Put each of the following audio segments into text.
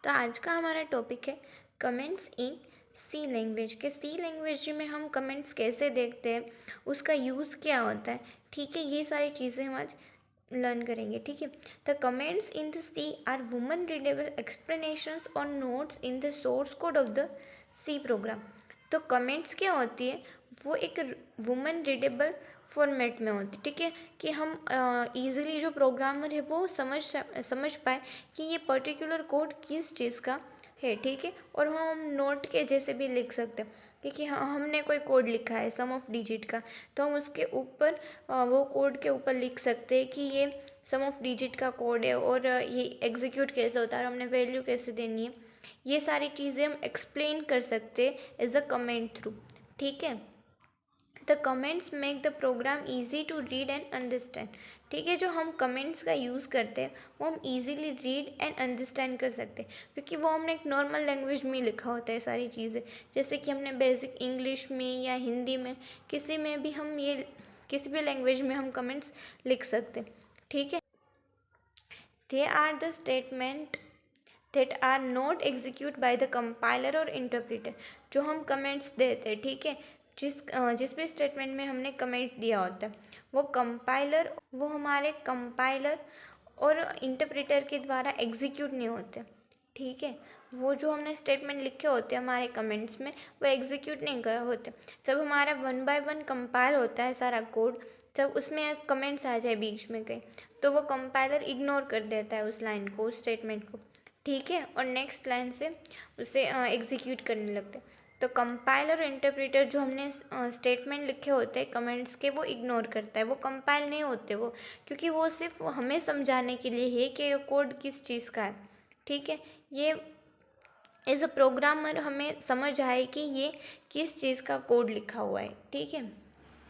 तो आज का हमारा टॉपिक है कमेंट्स इन सी लैंग्वेज के सी लैंग्वेज में हम कमेंट्स कैसे देखते हैं, उसका यूज़ क्या होता है। ठीक है, ये सारी चीज़ें हम आज लर्न करेंगे। ठीक है, the comments in the C are human readable explanations और notes in the source code of the C program. तो कमेंट्स क्या होती है, वो एक वुमन रीडेबल फॉर्मेट में होती है। ठीक है, कि हम इजीली जो प्रोग्रामर है वो समझ पाए कि ये पर्टिकुलर कोड किस चीज़ का है। ठीक है, और हम नोट के जैसे भी लिख सकते हैं। क्योंकि हमने कोई कोड लिखा है सम ऑफ डिजिट का, तो हम उसके ऊपर वो कोड के ऊपर लिख सकते हैं कि ये सम ऑफ डिजिट का कोड है और ये एग्जीक्यूट कैसे होता है और हमने वैल्यू कैसे देनी है। ये सारी चीज़ें हम एक्सप्लेन कर सकते हैं एज अ कमेंट थ्रू। ठीक है, the comments make the program easy to read and understand. ठीक है, जो हम कमेंट्स का यूज़ करते हैं वो हम ईजीली रीड एंड अंडरस्टैंड कर सकते हैं, क्योंकि वो हमने एक नॉर्मल लैंग्वेज में लिखा होता है सारी चीज़ें। जैसे कि हमने बेसिक इंग्लिश में या हिंदी में किसी में भी हम ये किसी भी लैंग्वेज में हम कमेंट्स लिख सकते हैं। ठीक है, they are the statement that are not execute by the compiler और interpreter। जो हम कमेंट्स देते हैं, ठीक है, जिस भी स्टेटमेंट में हमने कमेंट दिया होता है वो हमारे कंपाइलर और इंटरप्रेटर के द्वारा एग्जीक्यूट नहीं होते। ठीक है, वो जो हमने स्टेटमेंट लिखे होते हैं हमारे कमेंट्स में वो एग्जीक्यूट नहीं कर होते। जब हमारा 1 बाय 1 कंपाइल होता है सारा कोड, जब उसमें कमेंट्स आ जाए बीच में कहीं, तो वो कंपाइलर इग्नोर कर देता है उस लाइन को, उस स्टेटमेंट को। ठीक है, और नेक्स्ट लाइन से उसे एग्जीक्यूट करने लगते हैं। तो कंपाइलर और इंटरप्रेटर जो हमने स्टेटमेंट लिखे होते हैं कमेंट्स के, वो इग्नोर करता है, वो कंपाइल नहीं होते वो, क्योंकि वो सिर्फ हमें समझाने के लिए है कि ये कोड किस चीज़ का है। ठीक है, ये एज अ प्रोग्रामर हमें समझ आए कि ये किस चीज़ का कोड लिखा हुआ है। ठीक है,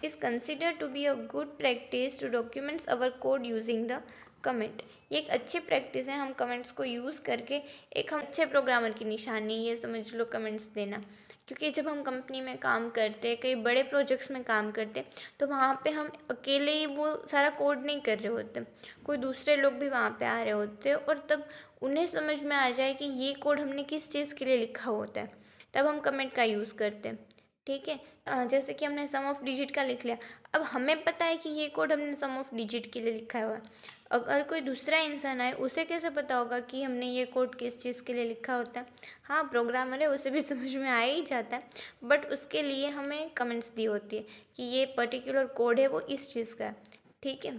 is consider to be a good practice to documents our code using the comment. ये एक अच्छी प्रैक्टिस है, हम कमेंट्स को यूज़ करके एक हम अच्छे प्रोग्रामर की निशानी ये समझ लो कमेंट्स देना। क्योंकि जब हम कंपनी में काम करते हैं, कई बड़े प्रोजेक्ट्स में काम करते हैं, तो वहाँ पे हम अकेले ही वो सारा कोड नहीं कर रहे होते, कोई दूसरे लोग भी वहाँ पे आ रहे होते हैं, और तब उन्हें समझ में आ जाए कि ये कोड हमने किस चीज़ के लिए लिखा होता है, तब हम कमेंट का यूज़ करते हैं। ठीक है, जैसे कि हमने सम ऑफ डिजिट का लिख लिया, अब हमें पता है कि ये कोड हमने सम ऑफ डिजिट के लिए लिखा हुआ है। अगर कोई दूसरा इंसान आए, उसे कैसे पता होगा कि हमने ये कोड किस चीज़ के लिए लिखा होता है। हाँ, प्रोग्रामर है, उसे भी समझ में आ ही जाता है, बट उसके लिए हमें कमेंट्स दी होती है कि ये पर्टिकुलर कोड है वो इस चीज़ का है। ठीक है,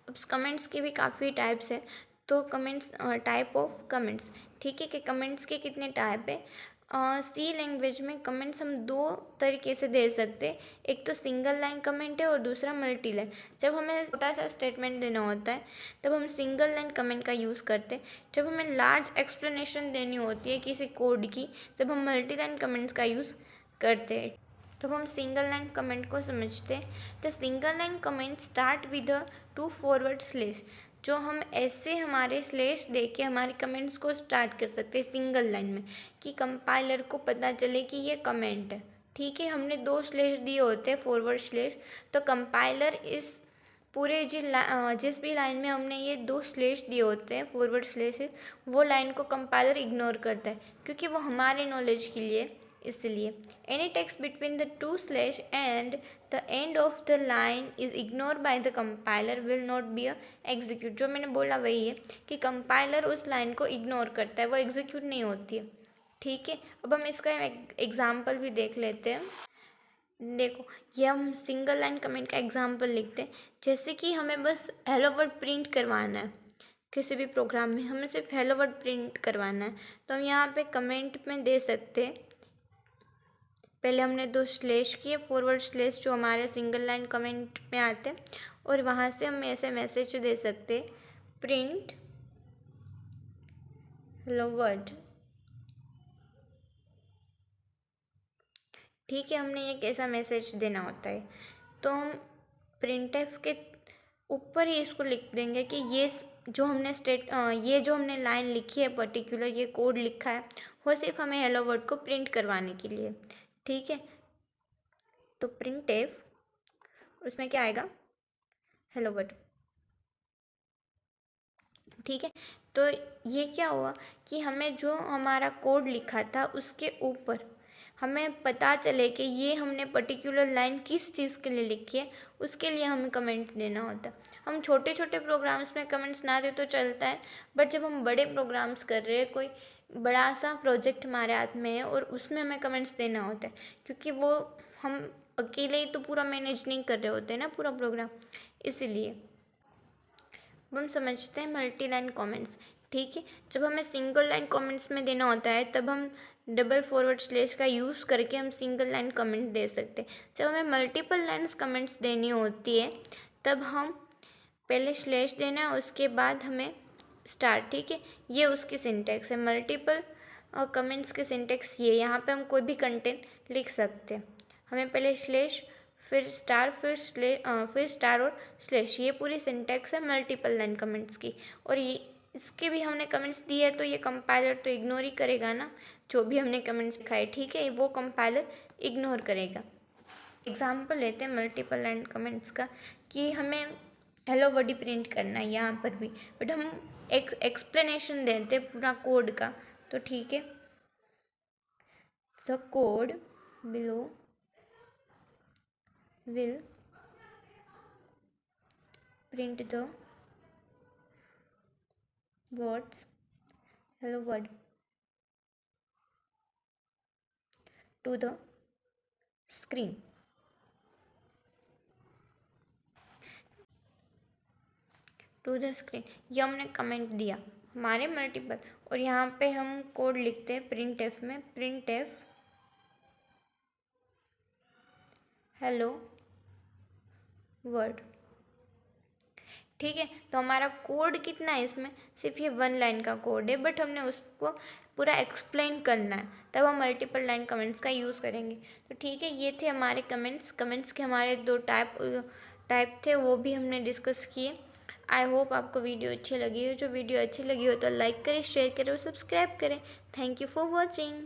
अब कमेंट्स के भी काफ़ी टाइप्स है। तो कमेंट्स, टाइप ऑफ कमेंट्स। ठीक है, कि कमेंट्स के कितने टाइप है। सी लैंग्वेज में कमेंट्स हम दो तरीके से दे सकते हैं, एक तो सिंगल लाइन कमेंट है और दूसरा मल्टी लाइन। जब हमें छोटा सा स्टेटमेंट देना होता है तब हम सिंगल लाइन कमेंट का यूज़ करते हैं। जब हमें लार्ज एक्सप्लेनेशन देनी होती है किसी कोड की, तब हम मल्टी लाइन कमेंट्स का यूज़ करते हैं। तो हम सिंगल लाइन कमेंट को समझते हैं। The single line comment start with a 2 forward slash. जो हम ऐसे हमारे स्लेश दे के हमारे कमेंट्स को स्टार्ट कर सकते हैं सिंगल लाइन में, कि कंपाइलर को पता चले कि ये कमेंट है। ठीक है, हमने 2 स्लेश दिए होते हैं फॉरवर्ड स्लेश, तो कंपाइलर इस पूरे जिस भी लाइन में हमने ये 2 स्लेश दिए होते हैं फॉरवर्ड स्लेशेस, वो लाइन को कंपाइलर इग्नोर करता है, क्योंकि वो हमारे नॉलेज के लिए। इसलिए any text between the 2 slash and the end of the line is ignore by the compiler will not be a execute. जो मैंने बोला वही है कि कंपाइलर उस लाइन को इग्नोर करता है, वो एग्जीक्यूट नहीं होती है। ठीक है, अब हम इसका एग्जाम्पल भी देख लेते हैं। देखो, ये हम सिंगल लाइन कमेंट का एग्जाम्पल लिखते हैं। जैसे कि हमें बस हेलो वर्ड प्रिंट करवाना है, किसी भी प्रोग्राम में हमें सिर्फ हेलो वर्ड प्रिंट करवाना है, तो हम यहाँ पे कमेंट में दे सकते हैं। पहले हमने 2 स्लेश किए, फॉरवर्ड स्लेश जो हमारे सिंगल लाइन कमेंट में आते हैं, और वहाँ से हम ऐसे मैसेज दे सकते हैं, प्रिंट हेलो वर्ड। ठीक है, हमने ये कैसा मैसेज देना होता है, तो हम प्रिंटफ के ऊपर ही इसको लिख देंगे कि ये जो हमने लाइन लिखी है पर्टिकुलर, ये कोड लिखा है, वो सिर्फ हमें हेलो वर्ड को प्रिंट करवाने के लिए। ठीक है, तो प्रिंटफ उसमें क्या आएगा, हेलो वर्ड। ठीक है। तो ये क्या हुआ कि हमें जो हमारा कोड लिखा था उसके ऊपर हमें पता चले कि ये हमने पर्टिकुलर लाइन किस चीज़ के लिए लिखी है, उसके लिए हमें कमेंट देना होता है। हम छोटे छोटे प्रोग्राम्स में कमेंट्स ना दें तो चलता है, बट जब हम बड़े प्रोग्राम्स कर रहे हैं, कोई बड़ा सा प्रोजेक्ट हमारे हाथ में है और उसमें हमें कमेंट्स देना होता है, क्योंकि वो हम अकेले ही तो पूरा मैनेज नहीं कर रहे होते हैं ना पूरा प्रोग्राम, इसीलिए। अब हम समझते हैं मल्टी लाइन कमेंट्स। ठीक है, जब हमें सिंगल लाइन कमेंट्स में देना होता है तब हम डबल फॉरवर्ड स्लैश का यूज़ करके हम सिंगल लाइन कमेंट दे सकते हैं। जब हमें मल्टीपल लाइन्स कमेंट्स देनी होती है तब हम पहले स्लैश देना है, उसके बाद हमें स्टार। ठीक है, ये उसकी सिंटेक्स है। मल्टीपल कमेंट्स के सिंटेक्स ये, यहाँ पे हम कोई भी कंटेंट लिख सकते हैं। हमें पहले स्लैश, फिर स्टार, फिर स्टार और स्लैश, ये पूरी सिंटेक्स है मल्टीपल लाइन कमेंट्स की। और ये इसके भी हमने कमेंट्स दिए है तो ये कंपाइलर तो इग्नोर ही करेगा ना, जो भी हमने कमेंट्स लिखा है। ठीक है, वो कंपाइलर इग्नोर करेगा। एग्जाम्पल लेते हैं मल्टीपल लाइन कमेंट्स का, कि हमें हेलो वर्ड ही प्रिंट करना है यहाँ पर भी, बट हम एक एक्सप्लेनेशन देते हैं पूरा कोड का। तो ठीक है, the code below will print the words hello world to the screen। To the screen, ये हमने कमेंट दिया हमारे मल्टीपल, और यहाँ पे हम कोड लिखते हैं प्रिंट एफ में, प्रिंट एफ हेलो वर्ड। ठीक है, तो हमारा कोड कितना है इसमें, सिर्फ ये 1 लाइन का कोड है, बट हमने उसको पूरा एक्सप्लेन करना है, तब हम मल्टीपल लाइन कमेंट्स का यूज़ करेंगे। तो ठीक है, ये थे हमारे कमेंट्स के हमारे 2 टाइप थे, वो भी हमने डिस्कस किए। आई होप आपको वीडियो अच्छी लगी हो। जो वीडियो अच्छी लगी हो तो लाइक करें, शेयर करें और सब्सक्राइब करें। Thank you for watching.